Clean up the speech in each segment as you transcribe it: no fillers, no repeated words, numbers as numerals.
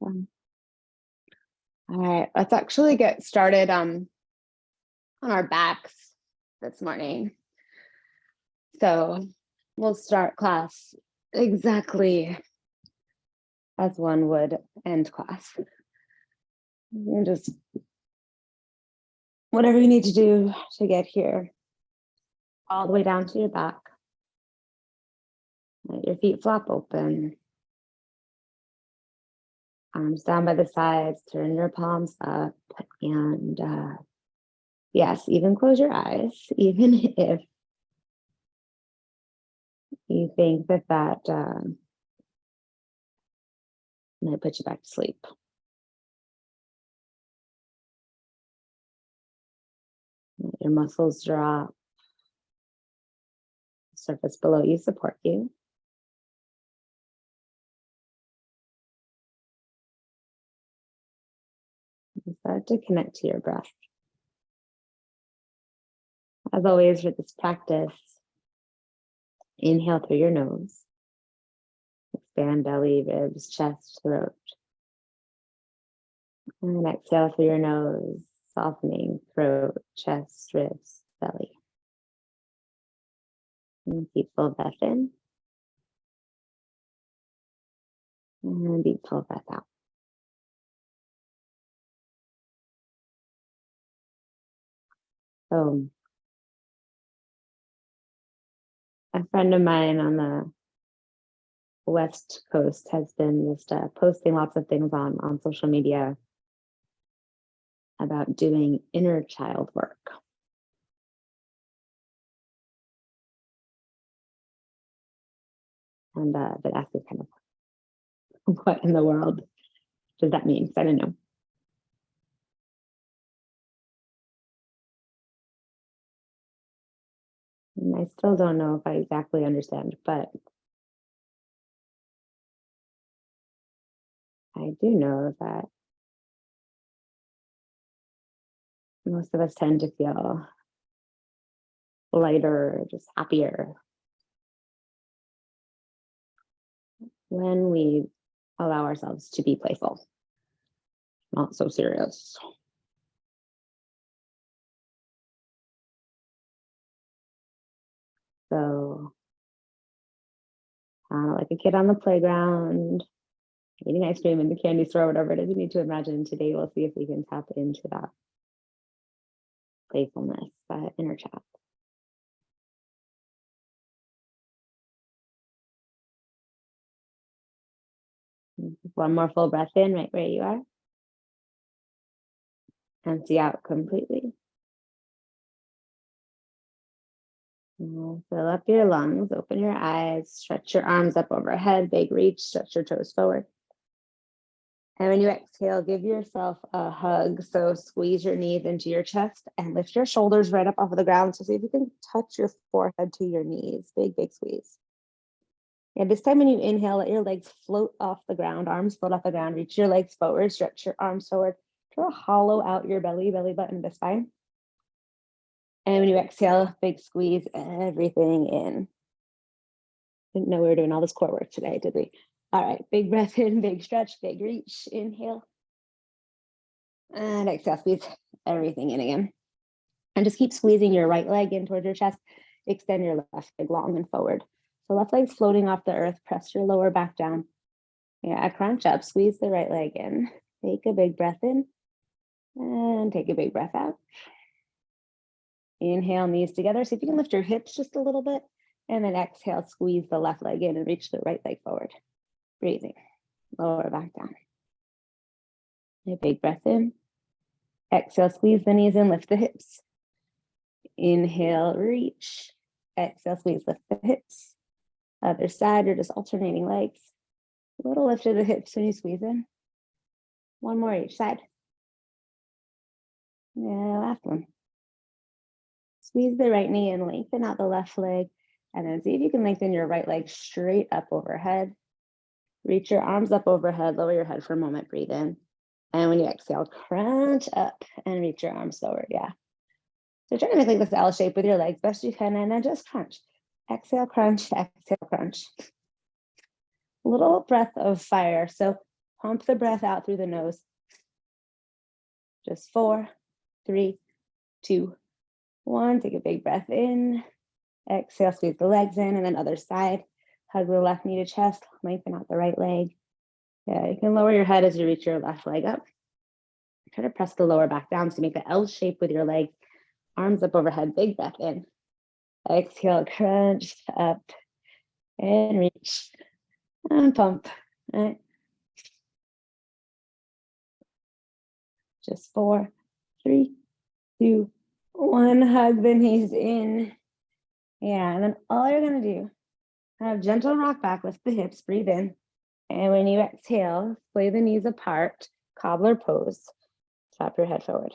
Awesome. All right, let's actually get started on our backs this morning. So we'll start class exactly as one would end class. And just whatever you need to do to get here, all the way down to your back. Let your feet flop open. Arms down by the sides, turn your palms up, and yes, even close your eyes, even if you think that might put you back to sleep. Let your muscles drop. The surface below you support you. And start to connect to your breath. As always, for this practice, inhale through your nose. Expand belly, ribs, chest, throat. And exhale through your nose, softening throat, chest, ribs, belly. And deep full breath in. And deep full breath out. So, a friend of mine on the West Coast has been just posting lots of things on social media about doing inner child work. And that asked me kind of, what in the world does that mean? Because I didn't know. And I still don't know if I exactly understand, but I do know that most of us tend to feel lighter, just happier when we allow ourselves to be playful, not so serious. So, like a kid on the playground, eating ice cream in the candy store, whatever it is you need to imagine. Today, we'll see if we can tap into that playfulness, that inner child. One more full breath in, right where you are. Empty out completely. Fill up your lungs, open your eyes, stretch your arms up overhead, big reach, stretch your toes forward. And when you exhale, give yourself a hug. So squeeze your knees into your chest and lift your shoulders right up off of the ground. So see if you can touch your forehead to your knees. Big, big squeeze. And this time when you inhale, let your legs float off the ground, arms float off the ground, reach your legs forward, stretch your arms forward, try to hollow out your belly button, the spine. And when you exhale, big squeeze everything in. Didn't know we were doing all this core work today, did we? All right, big breath in, big stretch, big reach, inhale. And exhale, squeeze everything in again. And just keep squeezing your right leg in towards your chest. Extend your left leg long and forward. So left leg's floating off the earth, press your lower back down. Yeah, crunch up, squeeze the right leg in. Take a big breath in and take a big breath out. Inhale, knees together. See if you can lift your hips just a little bit. And then exhale, squeeze the left leg in and reach the right leg forward. Breathing, lower back down. A big breath in. Exhale, squeeze the knees in, lift the hips. Inhale, reach. Exhale, squeeze, lift the hips. Other side, you're just alternating legs. A little lift of the hips when you squeeze in. One more each side. Yeah, last one. Squeeze the right knee and lengthen out the left leg. And then see if you can lengthen your right leg straight up overhead. Reach your arms up overhead, lower your head for a moment, breathe in. And when you exhale, crunch up and reach your arms forward, yeah. So try to make like this L shape with your legs best you can, and then just crunch. Exhale, crunch, exhale, crunch. A little breath of fire. So Pump the breath out through the nose. Just 4, 3, 2, 1. Take a big breath in. Exhale, squeeze the legs in, and then other side. Hug the left knee to chest, lengthen out the right leg. Yeah, you can lower your head as you reach your left leg up. Try to press the lower back down so make the L shape with your legs. Arms up overhead, big breath in. Exhale, crunch up and reach and pump. All right. Just 4, 3, 2, 1. Hug the knees in. Yeah, and then all you're gonna do, have gentle rock back, lift the hips, breathe in. And when you exhale, splay the knees apart, cobbler pose. Tap your head forward.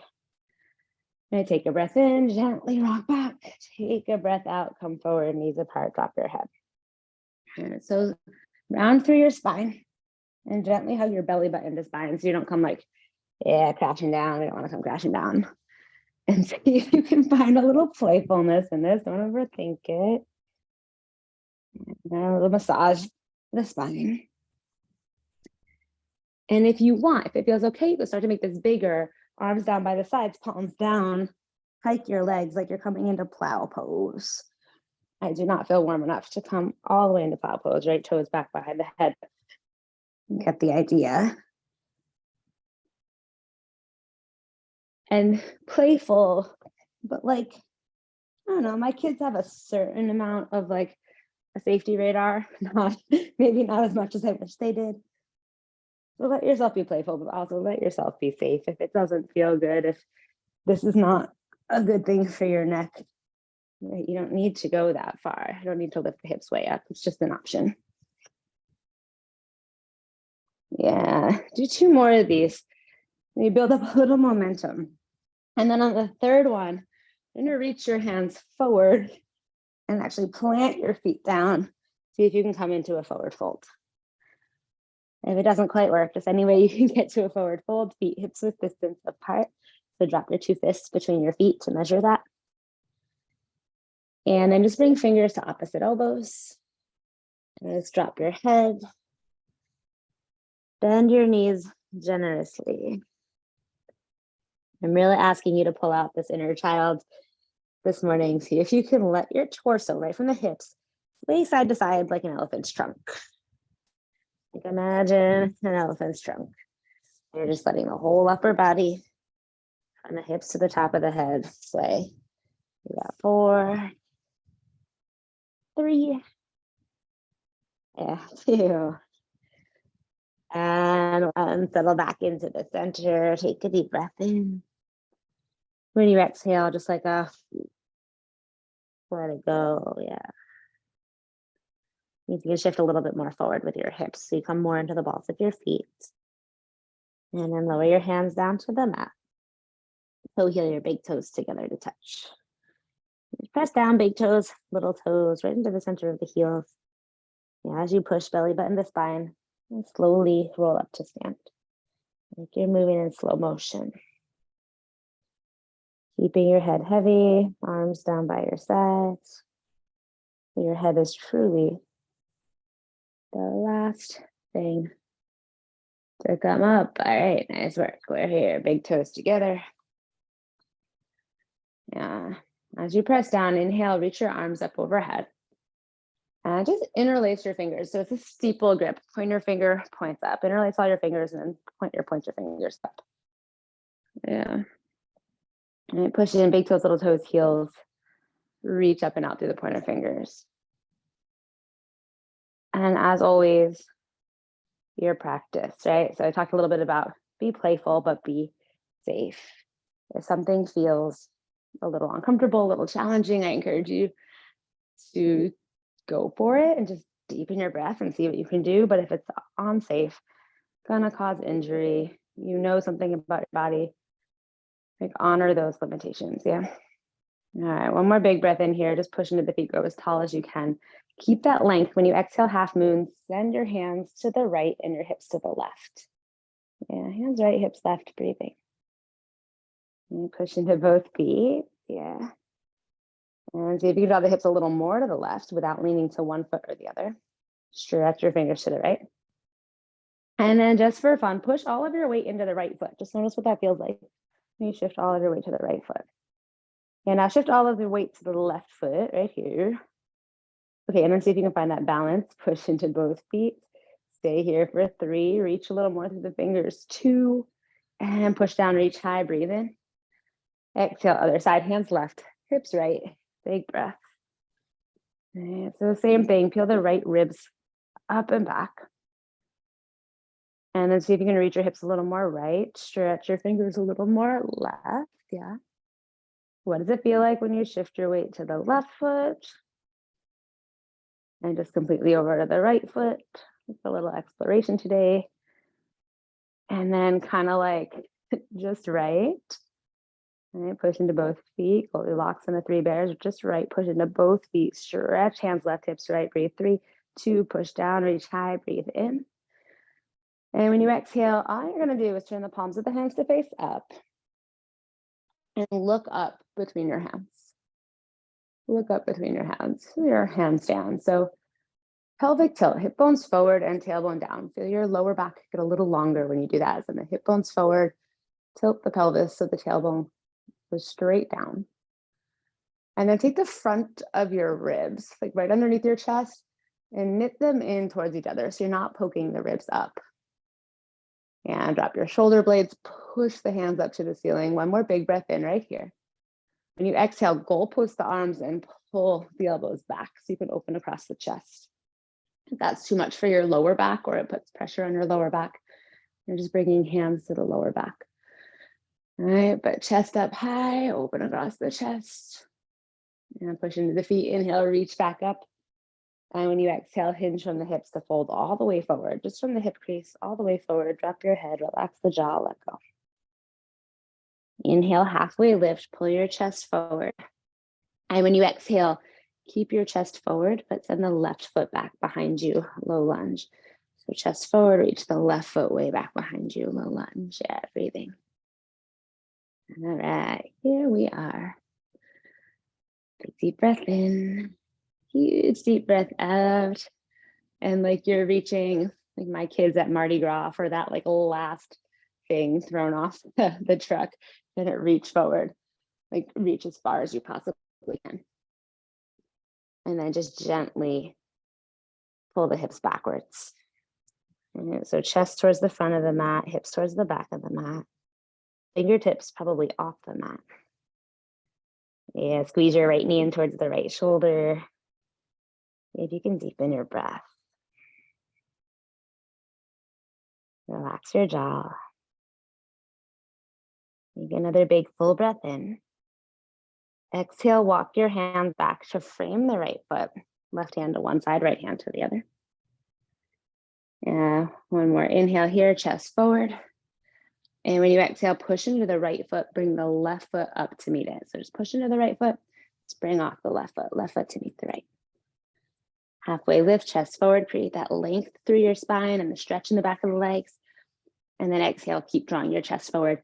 And take a breath in, gently rock back. Take a breath out, come forward, knees apart, drop your head. And so round through your spine and gently hug your belly button to spine so you don't come like, yeah, crashing down. We don't want to come crashing down. And see if you can find a little playfulness in this. Don't overthink it. And a little massage the spine. And if you want, if it feels okay, you can start to make this bigger. Arms down by the sides, palms down. Hike your legs like you're coming into plow pose. I do not feel warm enough to come all the way into plow pose, right toes back behind the head. Get the idea. And playful, but like, I don't know, my kids have a certain amount of like a safety radar, maybe not as much as I wish they did. So let yourself be playful, but also let yourself be safe. If it doesn't feel good, if this is not a good thing for your neck, right? You don't need to go that far. You don't need to lift the hips way up. It's just an option. Yeah, do 2 more of these. You build up a little momentum. And then on the third one, you're gonna reach your hands forward and actually plant your feet down. See if you can come into a forward fold. If it doesn't quite work, just any way you can get to a forward fold, feet hips width distance apart. So drop your 2 fists between your feet to measure that. And then just bring fingers to opposite elbows. And just drop your head. Bend your knees generously. I'm really asking you to pull out this inner child this morning. See if you can let your torso right from the hips sway side to side like an elephant's trunk. Like imagine an elephant's trunk. You're just letting the whole upper body from the hips to the top of the head sway. You got 4, 3, yeah, 2, and 1. Settle back into the center. Take a deep breath in. When you exhale, just like let it go. Yeah. You can shift a little bit more forward with your hips. So you come more into the balls of your feet. And then lower your hands down to the mat. Toe heel your big toes together to touch. Press down, big toes, little toes, right into the center of the heels. Yeah, as you push belly button to spine, and slowly roll up to stand. Like you're moving in slow motion. Keeping your head heavy, arms down by your sides. Your head is truly the last thing to come up. All right, nice work. We're here, big toes together. Yeah, as you press down, inhale, reach your arms up overhead. And just interlace your fingers. So it's a steeple grip. Pointer finger points up. Interlace all your fingers and then point your fingers up. Yeah. And push in, big toes, little toes, heels. Reach up and out through the pointer fingers. And as always, your practice, right? So I talked a little bit about be playful, but be safe. If something feels a little uncomfortable, a little challenging, I encourage you to go for it and just deepen your breath and see what you can do. But if it's unsafe, gonna cause injury, you know something about your body, like honor those limitations. Yeah. All right, one more big breath in here. Just push into the feet, go as tall as you can. Keep that length. When you exhale, half moon, send your hands to the right and your hips to the left. Yeah, hands right, hips left, breathing. And push into both feet. Yeah. And see if you can draw the hips a little more to the left without leaning to one foot or the other. Stretch your fingers to the right. And then just for fun, push all of your weight into the right foot. Just notice what that feels like. You shift all of your weight to the right foot. And now shift all of your weight to the left foot right here. Okay, and then see if you can find that balance. Push into both feet. Stay here for 3. Reach a little more through the fingers. 2. And push down, reach high, breathe in. Exhale, other side, hands left, hips right. Big breath. And so the same thing, peel the right ribs up and back. And then see if you can reach your hips a little more right. Stretch your fingers a little more left. Yeah. What does it feel like when you shift your weight to the left foot? And just completely over to the right foot. It's a little exploration today. And then kind of like just right. Right, push into both feet. Goldilocks and the 3 bears. Just right. Push into both feet. Stretch. Hands left, hips right. Breathe. 3, 2. Push down. Reach high. Breathe in. And when you exhale, all you're going to do is turn the palms of the hands to face up. And look up between your hands. Look up between your hands down. So pelvic tilt, hip bones forward and tailbone down. Feel your lower back get a little longer when you do that. And the hip bones forward, tilt the pelvis so the tailbone goes straight down. And then take the front of your ribs, like right underneath your chest, and knit them in towards each other. So you're not poking the ribs up. And drop your shoulder blades, push the hands up to the ceiling. One more big breath in right here. When you exhale, goalpost the arms and pull the elbows back so you can open across the chest. If that's too much for your lower back or it puts pressure on your lower back, you're just bringing hands to the lower back. All right, but chest up high, open across the chest. And push into the feet, inhale, reach back up. And when you exhale, hinge from the hips to fold all the way forward, just from the hip crease, all the way forward. Drop your head, relax the jaw, let go. Inhale, halfway lift, pull your chest forward. And when you exhale, keep your chest forward, but send the left foot back behind you, low lunge. So chest forward, reach the left foot way back behind you, low lunge. Yeah, breathing. All right, here we are. Big deep breath in, huge deep breath out. And like you're reaching, like my kids at Mardi Gras for that like last thing thrown off the truck, then it reach forward, like reach as far as you possibly can. And then just gently pull the hips backwards. And so chest towards the front of the mat, hips towards the back of the mat, fingertips probably off the mat. Yeah, squeeze your right knee in towards the right shoulder. If you can deepen your breath. Relax your jaw. Take another big full breath in. Exhale, walk your hands back to frame the right foot. Left hand to one side, right hand to the other. Yeah, one more inhale here, chest forward. And when you exhale, push into the right foot, bring the left foot up to meet it. So just push into the right foot, spring off the left foot to meet the right. Halfway lift, chest forward, create that length through your spine and the stretch in the back of the legs. And then exhale, keep drawing your chest forward.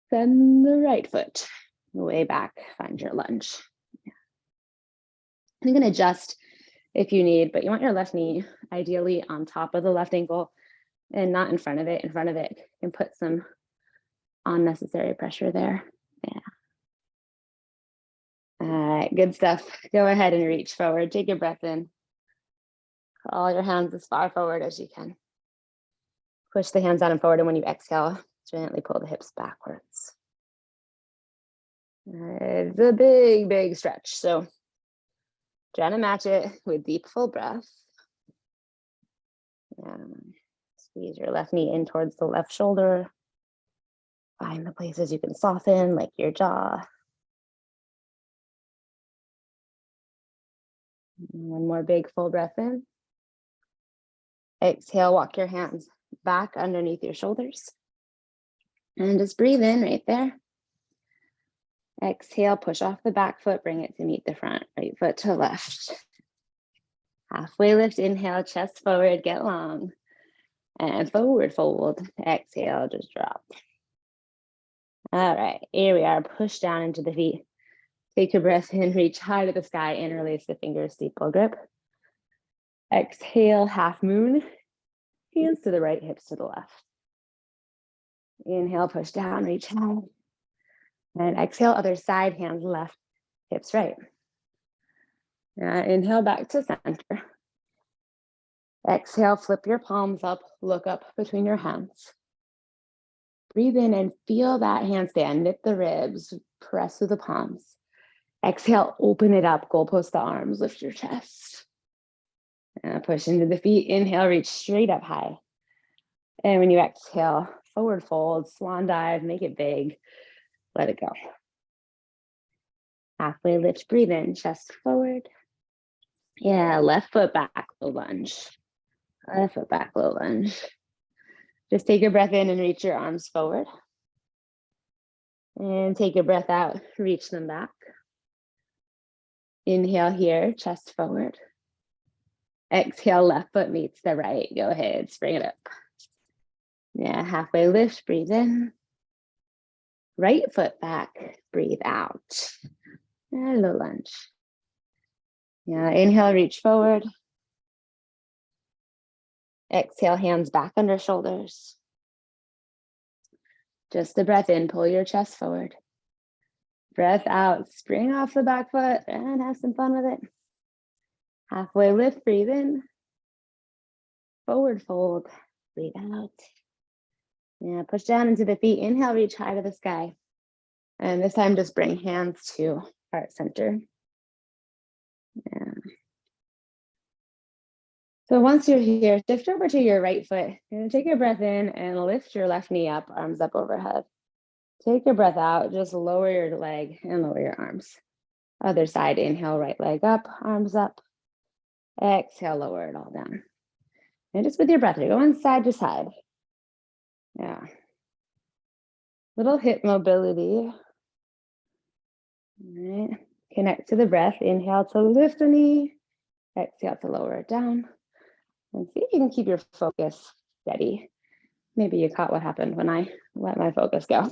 Send the right foot way back, find your lunge. Yeah. You can adjust if you need, but you want your left knee ideally on top of the left ankle and not in front of it. In front of it, you can put some unnecessary pressure there. Yeah. All right, good stuff. Go ahead and reach forward. Take your breath in. Crawl your hands as far forward as you can. Push the hands out and forward, and when you exhale, gently pull the hips backwards. It's a big, big stretch. So trying to match it with deep, full breath. Squeeze your left knee in towards the left shoulder. Find the places you can soften, like your jaw. One more big full breath in. Exhale, walk your hands back underneath your shoulders. And just breathe in right there. Exhale, push off the back foot, bring it to meet the front, right foot to left. Halfway lift, inhale, chest forward, get long. And forward fold, exhale, just drop. All right, here we are, push down into the feet. Take a breath in, reach high to the sky, interlace the fingers, steeple grip. Exhale, half moon. Hands to the right, hips to the left. Inhale, push down, reach high. And exhale, other side, hands left, hips right. Inhale back to center. Exhale, flip your palms up, look up between your hands. Breathe in and feel that handstand, knit the ribs, press through the palms. Exhale, open it up, goalpost the arms, lift your chest. Push into the feet, inhale, reach straight up high. And when you exhale, forward fold, swan dive, make it big, let it go. Halfway lift, breathe in, chest forward. Yeah, left foot back, low lunge. Left foot back, low lunge. Just take a breath in and reach your arms forward. And take a breath out, reach them back. Inhale here, chest forward. Exhale, left foot meets the right. Go ahead, spring it up. Yeah, halfway lift, breathe in. Right foot back, breathe out. And low lunge. Yeah, inhale, reach forward. Exhale, hands back under shoulders. Just a breath in, pull your chest forward. Breath out, spring off the back foot and have some fun with it. Halfway lift, breathe in. Forward fold, breathe out. Yeah, push down into the feet. Inhale, reach high to the sky. And this time just bring hands to heart center. Yeah. So once you're here, shift over to your right foot. You're gonna take your breath in and lift your left knee up, arms up overhead. Take your breath out, just lower your leg and lower your arms. Other side, inhale, right leg up, arms up. Exhale, lower it all down. And just with your breath, you're going side to side. Yeah. Little hip mobility. All right. Connect to the breath. Inhale to lift the knee. Exhale to lower it down. And see if you can keep your focus steady. Maybe you caught what happened when I let my focus go.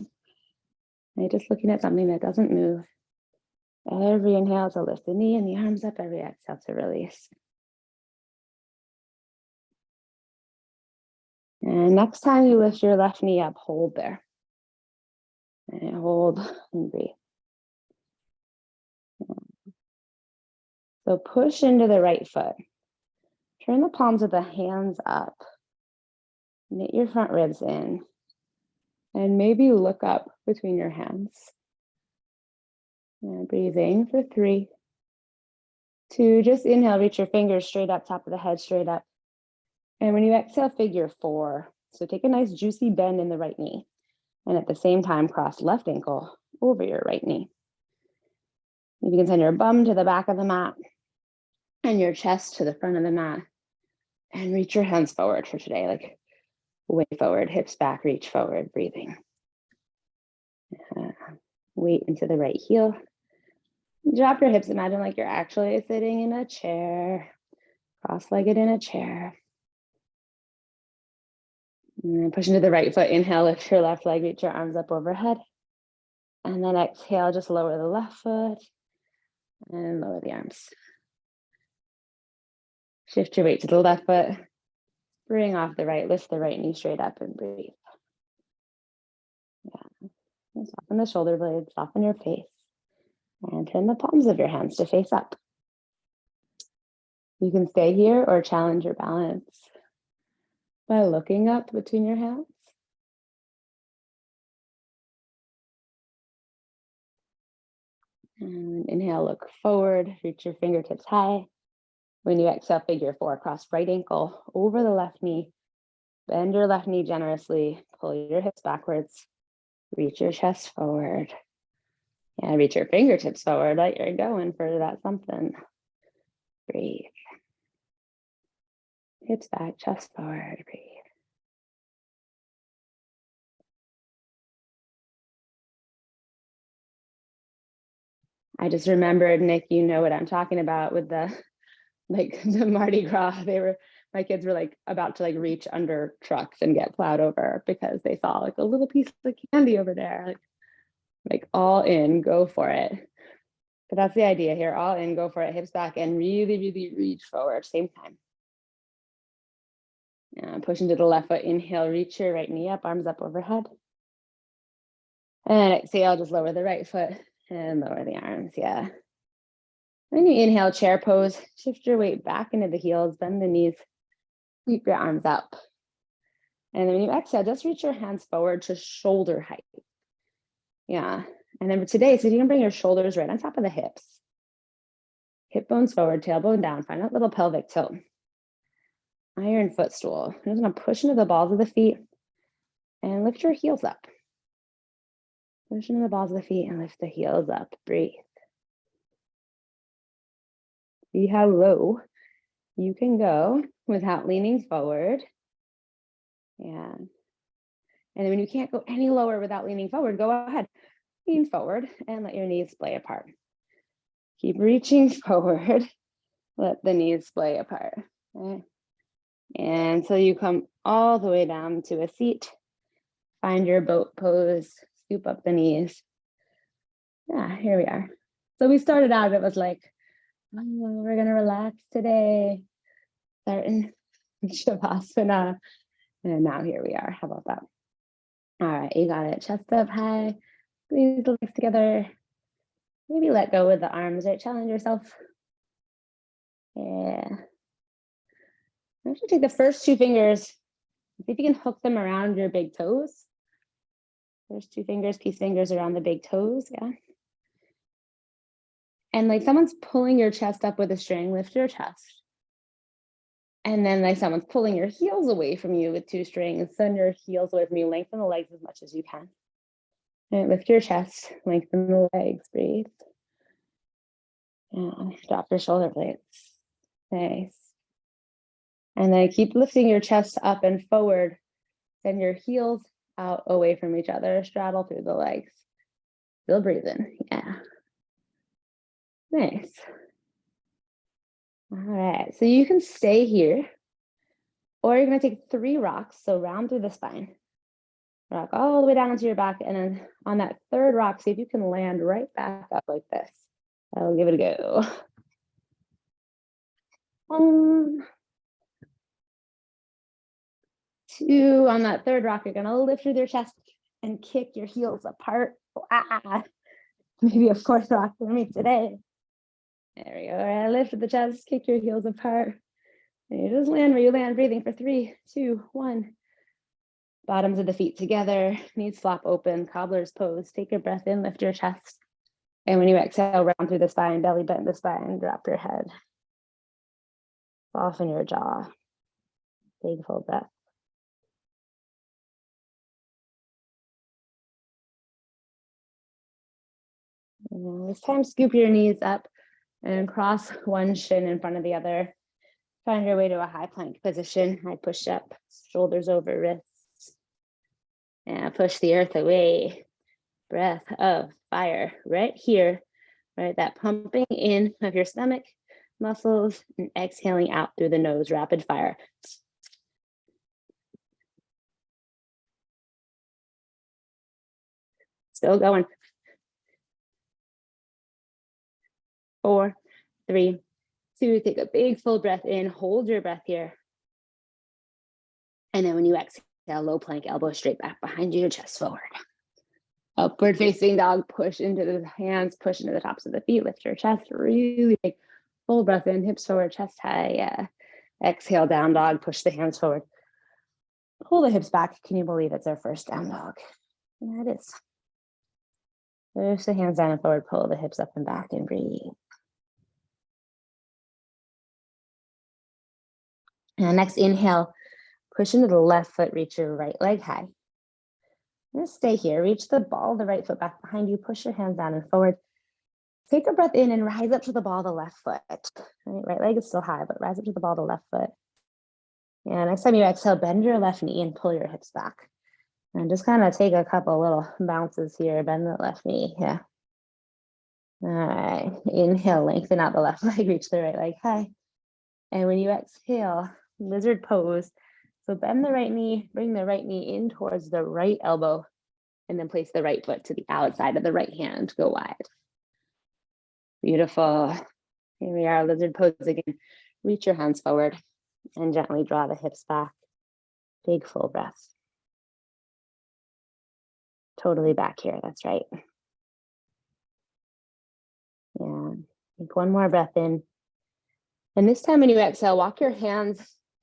I'm just looking at something that doesn't move. Every inhale to lift the knee and the arms up. Every exhale to release. And next time you lift your left knee up, hold there. And hold and breathe. So push into the right foot. Turn the palms of the hands up. Knit your front ribs in. And maybe look up between your hands. And breathing for 3, 2, just inhale, reach your fingers straight up, top of the head, straight up. And when you exhale, figure 4. So take a nice juicy bend in the right knee. And at the same time, cross left ankle over your right knee. You can send your bum to the back of the mat and your chest to the front of the mat. And reach your hands forward for today, like way forward, hips back, reach forward, breathing. Weight into the right heel. Drop your hips, imagine like you're actually sitting in a chair, cross-legged in a chair. And then push into the right foot, inhale, lift your left leg, reach your arms up overhead. And then exhale, just lower the left foot and lower the arms. Shift your weight to the left foot, bring off the right, lift the right knee straight up and breathe. Yeah. And soften the shoulder blades, soften your face, and turn the palms of your hands to face up. You can stay here or challenge your balance by looking up between your hands. And inhale, look forward, reach your fingertips high. When you exhale, figure 4, cross right ankle over the left knee. Bend your left knee generously, pull your hips backwards, reach your chest forward. Yeah, reach your fingertips forward like you're going for that something. Breathe. Hips back, chest forward, breathe. I just remembered, Nick, you know what I'm talking about with the Mardi Gras. My kids were like about to like reach under trucks and get plowed over because they saw like a little piece of candy over there. Like all in, go for it. But that's the idea here, all in, go for it, hips back, and really, really reach forward, same time. Push into the left foot. Inhale, reach your right knee up, arms up overhead. And exhale, just lower the right foot and lower the arms. Yeah. When you inhale, chair pose, shift your weight back into the heels, bend the knees, sweep your arms up. And then when you exhale, just reach your hands forward to shoulder height. Yeah. And then for today, so you can bring your shoulders right on top of the hips. Hip bones forward, tailbone down. Find that little pelvic tilt. Iron footstool. You're just going to push into the balls of the feet and lift your heels up. Push into the balls of the feet and lift the heels up. Breathe. See how low you can go without leaning forward. Yeah. And then when you can't go any lower without leaning forward, go ahead. Lean forward and let your knees splay apart. Keep reaching forward. Let the knees splay apart. Okay. And so you come all the way down to a seat. Find your boat pose. Scoop up the knees. Yeah, here we are. So we started out, it was like, oh, we're going to relax today. Starting Shavasana. And now here we are. How about that? All right, you got it. Chest up high. Squeeze the legs together. Maybe let go with the arms, right? Challenge yourself. Yeah. Actually take the first two fingers. See if you can hook them around your big toes. First two fingers, peace fingers around the big toes. Yeah. And like someone's pulling your chest up with a string, lift your chest. And then like someone's pulling your heels away from you with two strings, send your heels away from you, lengthen the legs as much as you can. And lift your chest, lengthen the legs, breathe. And drop your shoulder blades. Nice. And then keep lifting your chest up and forward. Send your heels out away from each other, straddle through the legs. Still breathing, yeah. Nice. All right, so you can stay here, or you're gonna take 3 rocks, so round through the spine. Rock all the way down into your back, and then on that 3rd rock, see if you can land right back up like this. I'll give it a go. 1, 2, on that 3rd rock, you're gonna lift with your chest and kick your heels apart. Maybe a 4th rock for me today. There we go. All right, lift the chest, kick your heels apart. And you just land where you land, breathing for 3, 2, 1. Bottoms of the feet together, knees flop open, cobbler's pose. Take a breath in, lift your chest. And when you exhale, round through the spine, belly bend the spine, drop your head. Soften your jaw. Big full breath. And this time, scoop your knees up and cross one shin in front of the other. Find your way to a high plank position. High push up, shoulders over wrists. And push the earth away. Breath of fire right here, right? That pumping in of your stomach muscles and exhaling out through the nose, rapid fire. Still going. 4, 3, 2, take a big full breath in, hold your breath here. And then when you exhale, low plank, elbow straight back behind you, chest forward. Upward facing dog, push into the hands, push into the tops of the feet, lift your chest, really big, full breath in, hips forward, chest high. Yeah. Exhale, down dog, push the hands forward. Pull the hips back. Can you believe it's our first down dog? Yeah, it is. Push the hands down and forward, pull the hips up and back and breathe. And next inhale, push into the left foot, reach your right leg high. Just stay here, reach the ball of the right foot back behind you, push your hands down and forward. Take a breath in and rise up to the ball of the left foot. Right leg is still high, but rise up to the ball of the left foot. And next time you exhale, bend your left knee and pull your hips back. And just kind of take a couple little bounces here, bend the left knee, yeah. All right, inhale, lengthen out the left leg, reach the right leg high. And when you exhale, lizard pose. So bend the right knee, bring the right knee in towards the right elbow, and then place the right foot to the outside of the right hand, go wide. Beautiful. Here we are, lizard pose again. Reach your hands forward and gently draw the hips back. Big full breath. Totally back here, that's right. Yeah, take one more breath in. And this time when you exhale, walk your hands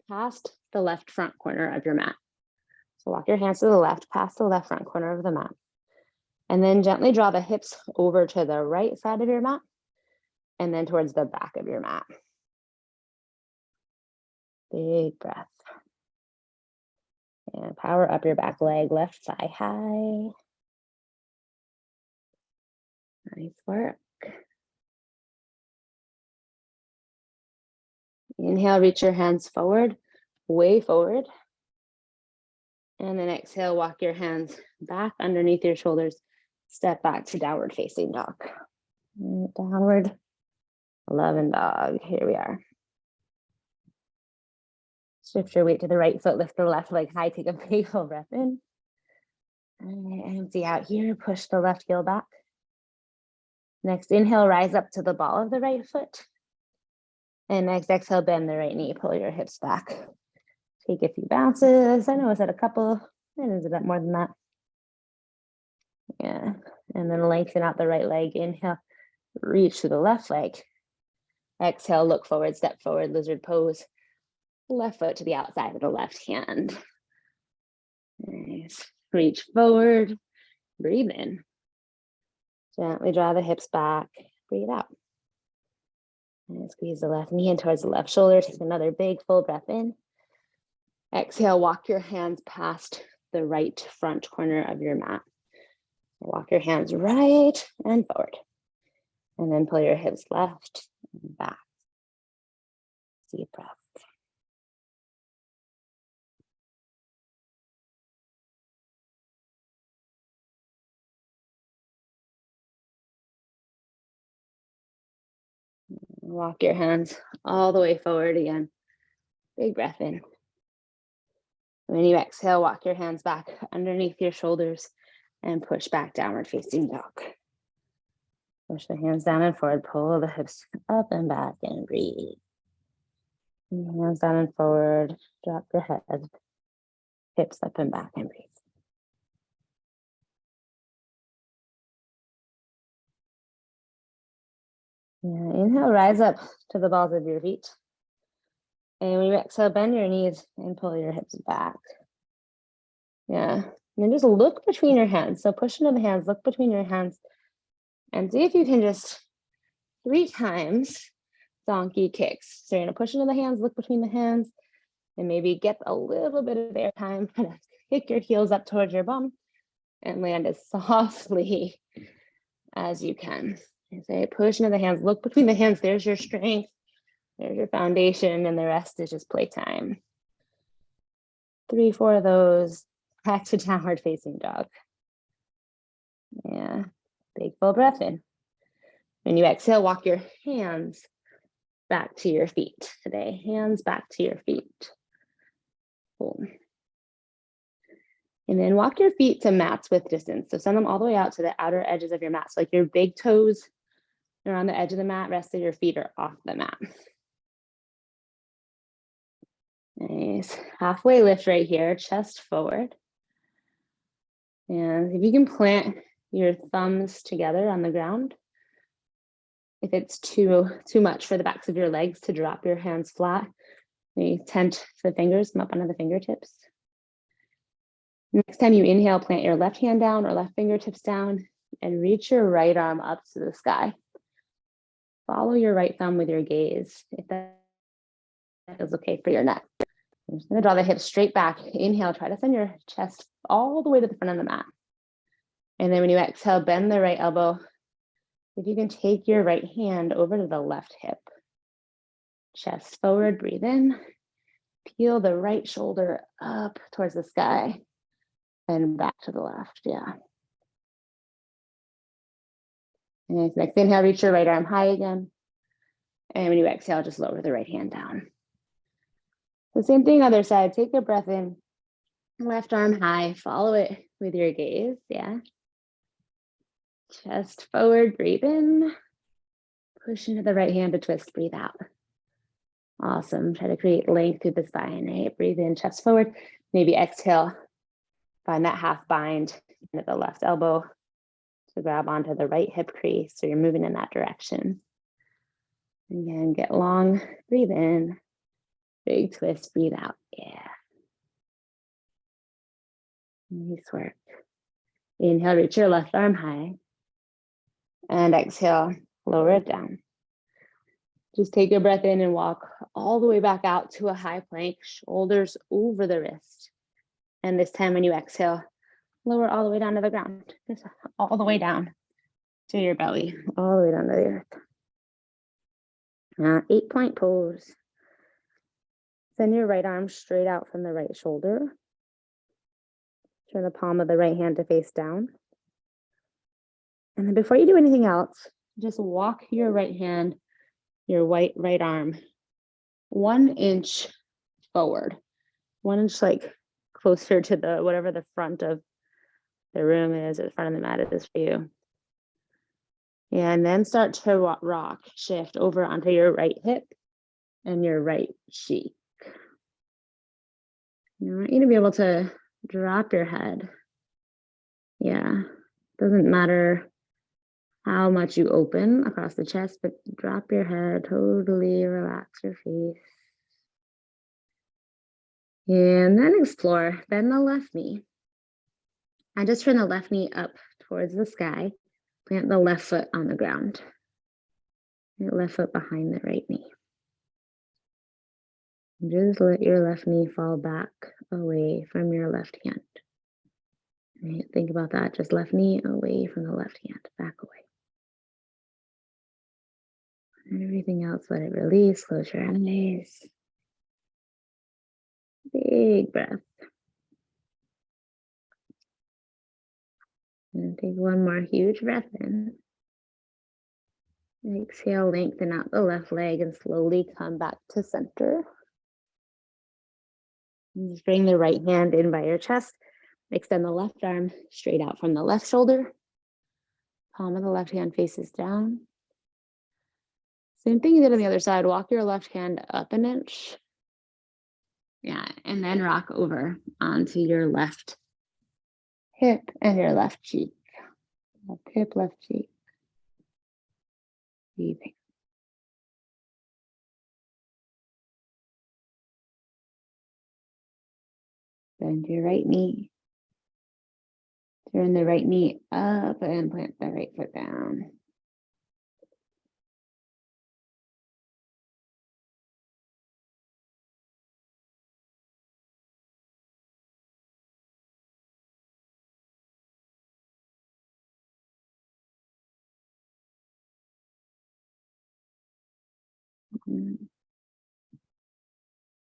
past the left front corner of your mat. So walk your hands to the left, past the left front corner of the mat. And then gently draw the hips over to the right side of your mat and then towards the back of your mat. Big breath. And power up your back leg, left thigh high. Nice work. Inhale, reach your hands forward, way forward. And then exhale, walk your hands back underneath your shoulders. Step back to downward facing dog. Downward loving dog. Here we are. Shift your weight to the right foot, lift the left leg high, take a big full breath in. And empty out here, push the left heel back. Next inhale, rise up to the ball of the right foot. And next exhale, bend the right knee, pull your hips back. Take a few bounces. I know I said a couple, it is a bit more than that. Yeah, and then lengthen out the right leg. Inhale, reach to the left leg. Exhale, look forward, step forward, lizard pose. Left foot to the outside of the left hand. Nice. Reach forward, breathe in. Gently draw the hips back, breathe out. And squeeze the left knee in towards the left shoulder. Take another big full breath in. Exhale, walk your hands past the right front corner of your mat. Walk your hands right and forward. And then pull your hips left and back. Deep breath. Walk your hands all the way forward again. Big breath in. When you exhale, walk your hands back underneath your shoulders and push back downward facing dog. Push the hands down and forward, pull the hips up and back and breathe. Hands down and forward, drop your head, hips up and back and breathe. Yeah, inhale, rise up to the balls of your feet. And when you exhale, bend your knees and pull your hips back. Yeah, and then just look between your hands. So push into the hands, look between your hands, and see if you can just 3 times donkey kicks. So you're gonna push into the hands, look between the hands, and maybe get a little bit of air time. Kind of kick your heels up towards your bum and land as softly as you can. And say push into the hands, look between the hands. There's your strength, there's your foundation, and the rest is just playtime. 3, 4 of those. Back to downward facing dog. Yeah, big full breath in. When you exhale, walk your hands back to your feet today. Hands back to your feet. Cool. And then walk your feet to mats with distance. So send them all the way out to the outer edges of your mat. So like your big toes are on the edge of the mat, rest of your feet are off the mat. Nice. Halfway lift right here, chest forward. And if you can plant your thumbs together on the ground, if it's too much for the backs of your legs to drop your hands flat, maybe tent the fingers, come up under the fingertips. Next time you inhale, plant your left hand down or left fingertips down and reach your right arm up to the sky. Follow your right thumb with your gaze, if that feels okay for your neck. I'm just gonna draw the hips straight back. Inhale, try to send your chest all the way to the front of the mat. And then when you exhale, bend the right elbow. If you can take your right hand over to the left hip. Chest forward, breathe in. Peel the right shoulder up towards the sky and back to the left, yeah. And next inhale, reach your right arm high again. And when you exhale, just lower the right hand down. The same thing, other side, take a breath in. Left arm high, follow it with your gaze, yeah. Chest forward, breathe in. Push into the right hand to twist, breathe out. Awesome. Try to create length through the spine, right? Breathe in, chest forward. Maybe exhale. Find that half bind into the left elbow to grab onto the right hip crease. So you're moving in that direction. Again, get long. Breathe in. Big twist. Breathe out. Yeah. Nice work. Inhale, reach your left arm high. And exhale, lower it down. Just take a breath in and walk all the way back out to a high plank, shoulders over the wrist. And this time when you exhale, lower all the way down to the ground. Just all the way down to your belly, all the way down to the earth. 8-point pose. Send your right arm straight out from the right shoulder. Turn the palm of the right hand to face down. And then before you do anything else, just walk your right hand, your right arm, 1 inch forward, 1 inch like closer to the whatever the front of the room is, or the front of the mat is for you. And then start to rock, shift over onto your right hip and your right cheek. I want you to be able to drop your head. Yeah, doesn't matter how much you open across the chest, but drop your head, totally relax your face. And then explore, bend the left knee. And just turn the left knee up towards the sky. Plant the left foot on the ground. Your left foot behind the right knee. And just let your left knee fall back away from your left hand. Right, think about that, just left knee away from the left hand, back away. And everything else, let it release, close your eyes. Big breath. And take one more huge breath in. Exhale, lengthen out the left leg and slowly come back to center. And just bring the right hand in by your chest. Extend the left arm straight out from the left shoulder. Palm of the left hand faces down. Same thing you did on the other side. Walk your left hand up an inch. Yeah, and then rock over onto your left hip and your left cheek. Left hip, left cheek. Breathing. Bend your right knee. Turn the right knee up and plant the right foot down.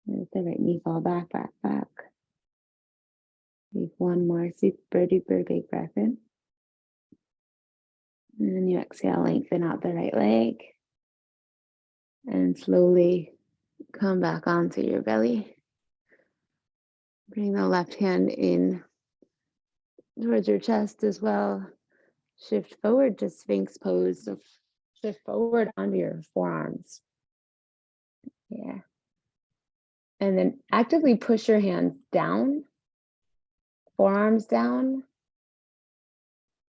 Let the right knee fall back, back, back. Take one more super duper big breath in. And then you exhale, lengthen out the right leg. And slowly come back onto your belly. Bring the left hand in towards your chest as well. Shift forward to Sphinx pose. So shift forward onto your forearms. Yeah. And then actively push your hands down, forearms down,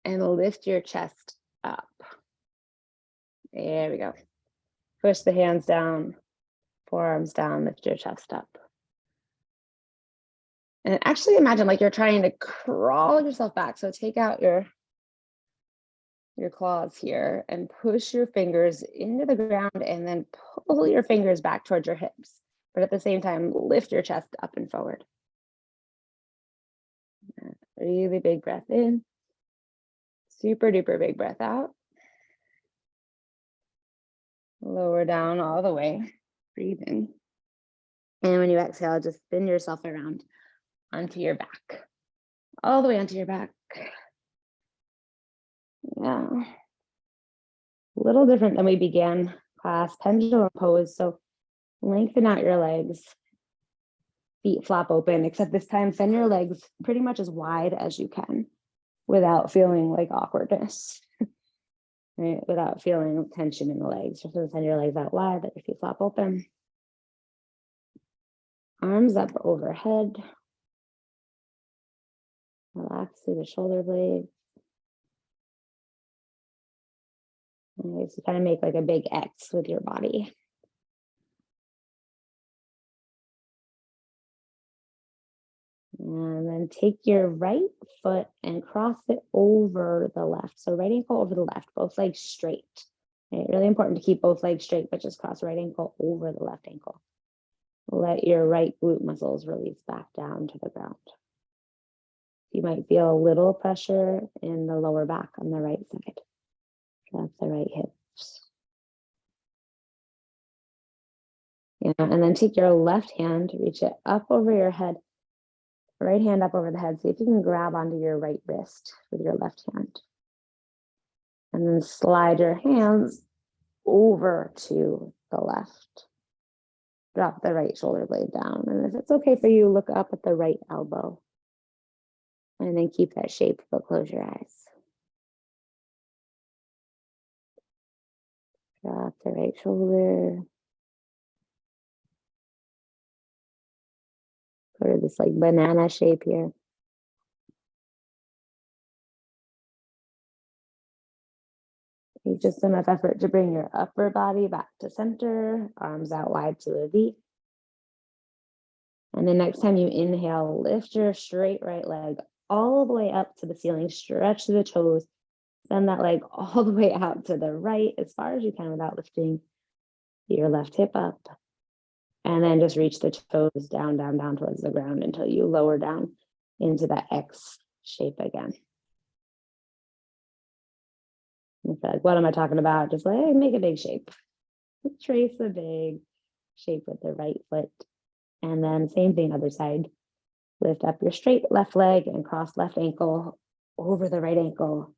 and lift your chest up. There we go. Push the hands down, forearms down, lift your chest up. And actually imagine like you're trying to crawl yourself back. So take out your claws here and push your fingers into the ground and then pull your fingers back towards your hips. But at the same time, lift your chest up and forward. Really big breath in. Super duper big breath out. Lower down all the way. Breathe in. And when you exhale, just spin yourself around onto your back. All the way onto your back. Yeah. A little different than we began class, pendulum pose. So lengthen out your legs. Feet flop open, except this time send your legs pretty much as wide as you can without feeling like awkwardness. Right? Without feeling tension in the legs. Just send your legs out wide, let your feet flop open. Arms up overhead. Relax through the shoulder blades. And so kind of make like a big X with your body. And then take your right foot and cross it over the left. So right ankle over the left, both legs straight. Okay, really important to keep both legs straight, but just cross right ankle over the left ankle. Let your right glute muscles release back down to the ground. You might feel a little pressure in the lower back on the right side. Drop the right hips. Yeah, and then take your left hand, reach it up over your head, right hand up over the head. See if you can grab onto your right wrist with your left hand. And then slide your hands over to the left. Drop the right shoulder blade down. And if it's okay for you, look up at the right elbow. And then keep that shape, but close your eyes. Drop the right shoulder. Go to this like banana shape here. Take just enough effort to bring your upper body back to center, arms out wide to a V. And then next time you inhale, lift your straight right leg all the way up to the ceiling, stretch the toes, send that leg all the way out to the right as far as you can without lifting your left hip up. And then just reach the toes down, down, down towards the ground until you lower down into that X shape again. It's like, what am I talking about? Just like make a big shape. Trace a big shape with the right foot. And then same thing, other side. Lift up your straight left leg and cross left ankle over the right ankle.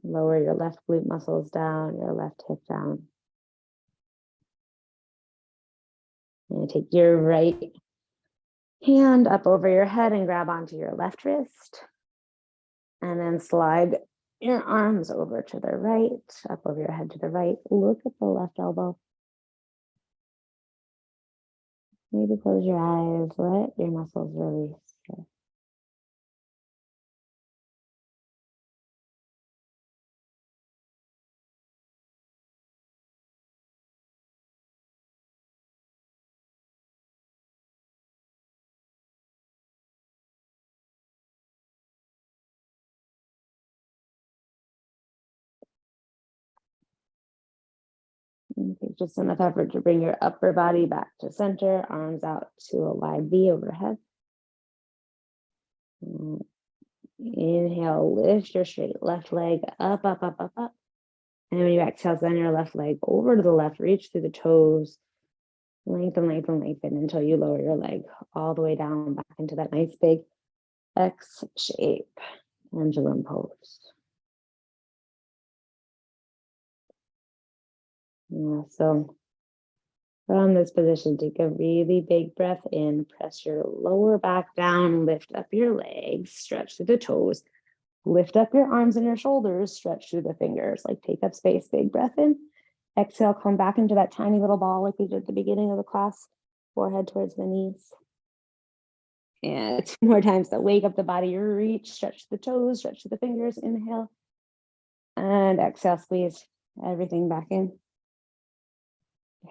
Lower your left glute muscles down, your left hip down. And take your right hand up over your head and grab onto your left wrist. And then slide your arms over to the right, up over your head to the right. Look at the left elbow. Maybe close your eyes, let your muscles release. Okay, just enough effort to bring your upper body back to center, arms out to a wide V overhead. Inhale, lift your straight left leg up, up, up, up, up. And when you exhale, send your left leg over to the left, reach through the toes, lengthen, lengthen, lengthen until you lower your leg all the way down back into that nice big X shape, pendulum pose. Yeah, so from this position, take a really big breath in, press your lower back down, lift up your legs, stretch through the toes, lift up your arms and your shoulders, stretch through the fingers, like take up space, big breath in. Exhale, come back into that tiny little ball like we did at the beginning of the class, forehead towards the knees. And 2 more times, so wake up the body, reach, stretch the toes, stretch the fingers, inhale. And exhale, squeeze everything back in.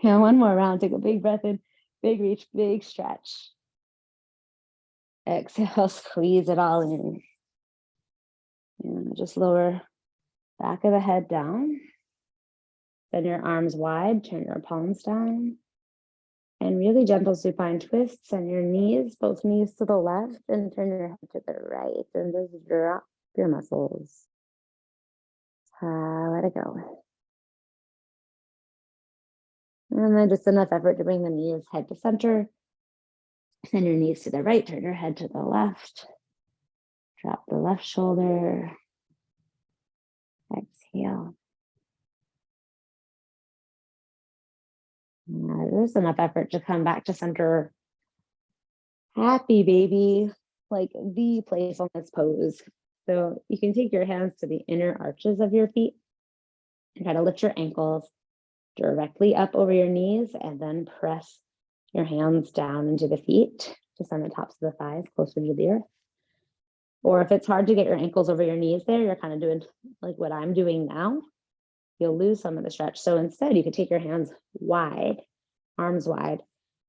And 1 more round, take a big breath in, big reach, big stretch. Exhale, squeeze it all in. And just lower back of the head down. Send your arms wide, turn your palms down. And really gentle supine twists on your knees, both knees to the left, and turn your head to the right. And just drop your muscles. Let it go. And then just enough effort to bring the knees head to center. Send your knees to the right, turn your head to the left. Drop the left shoulder. Exhale. There's enough effort to come back to center. Happy baby, like the playfulness pose. So you can take your hands to the inner arches of your feet and try to lift your ankles directly up over your knees and then press Your hands down into the feet, just on the tops of the thighs, closer to the earth. Or if it's hard to get your ankles over your knees there, you're kind of doing like what I'm doing now. You'll lose some of the stretch. So instead, you could take your hands wide, arms wide,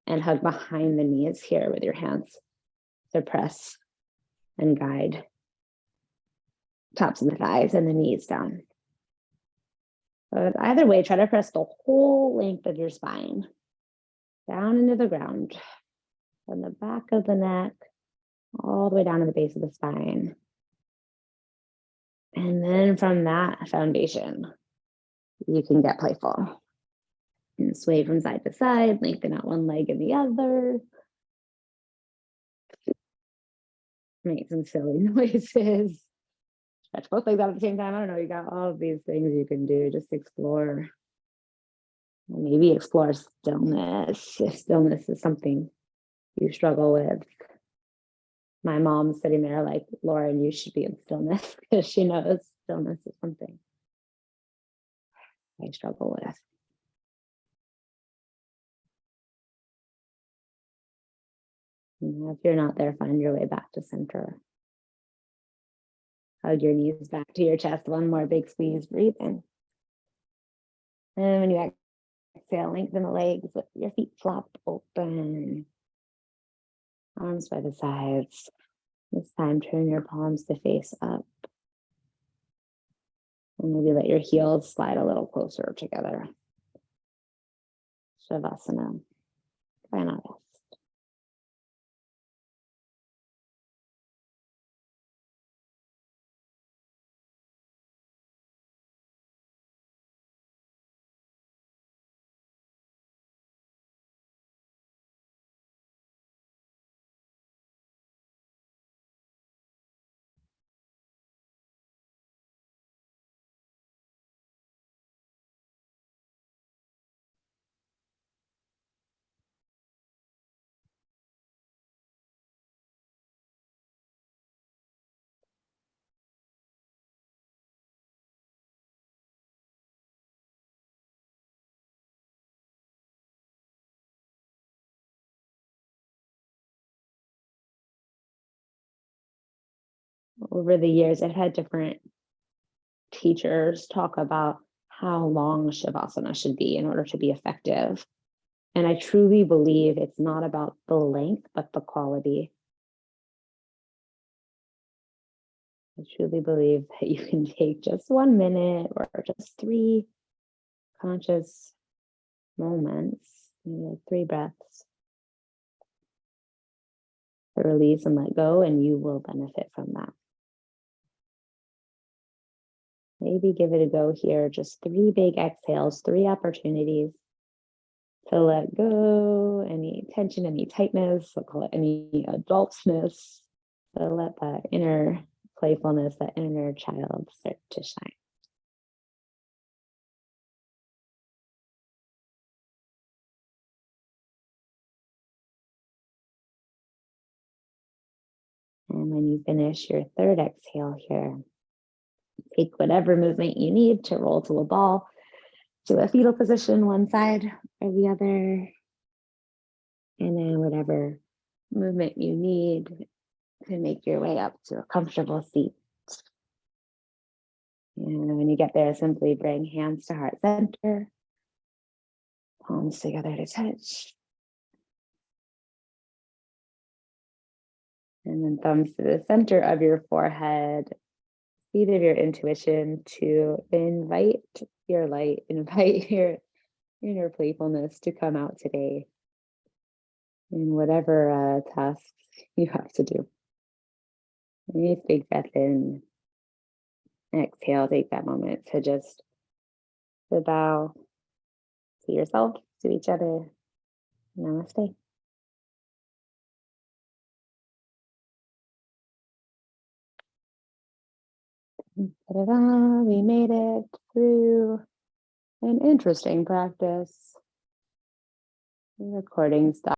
and hug behind the knees here with your hands to press and guide tops of the thighs and the knees down. But either way, try to press the whole length of your spine down into the ground, from the back of the neck, all the way down to the base of the spine. And then from that foundation, you can get playful and sway from side to side, lengthen out one leg and the other. Make some silly noises. Stretch both legs out at the same time. I don't know. You got all of these things you can do. Just explore. Maybe explore stillness, if stillness is something you struggle with. My mom's sitting there like, Lauren, you should be in stillness, because she knows stillness is something I struggle with. And if you're not there, find your way back to center. Hug your knees back to your chest. One more big squeeze. Breathe in. And when you exhale, lengthen the legs. Let your feet flop open. Arms by the sides. This time, turn your palms to face up. And maybe let your heels slide a little closer together. Shavasana. Final rest. Over the years, I've had different teachers talk about how long Shavasana should be in order to be effective. And I truly believe it's not about the length, but the quality. I truly believe that you can take just 1 minute or just 3 conscious moments, maybe like 3 breaths, to release and let go, and you will benefit from that. Maybe give it a go here. Just 3 big exhales, 3 opportunities to let go any tension, any tightness, I'll call it any adultness, to let that inner playfulness, that inner child start to shine. And when you finish your 3rd exhale here, take whatever movement you need to roll to a ball, to a fetal position, one side or the other. And then whatever movement you need to make your way up to a comfortable seat. And when you get there, simply bring hands to heart center, palms together to touch. And then thumbs to the center of your forehead, seat of your intuition, to invite your light, invite your inner playfulness to come out today in whatever tasks you have to do. Nice big breath in. Exhale, take that moment to just to bow to yourself, to each other. Namaste. Ta-da-da, we made it through an interesting practice. The recording stopped.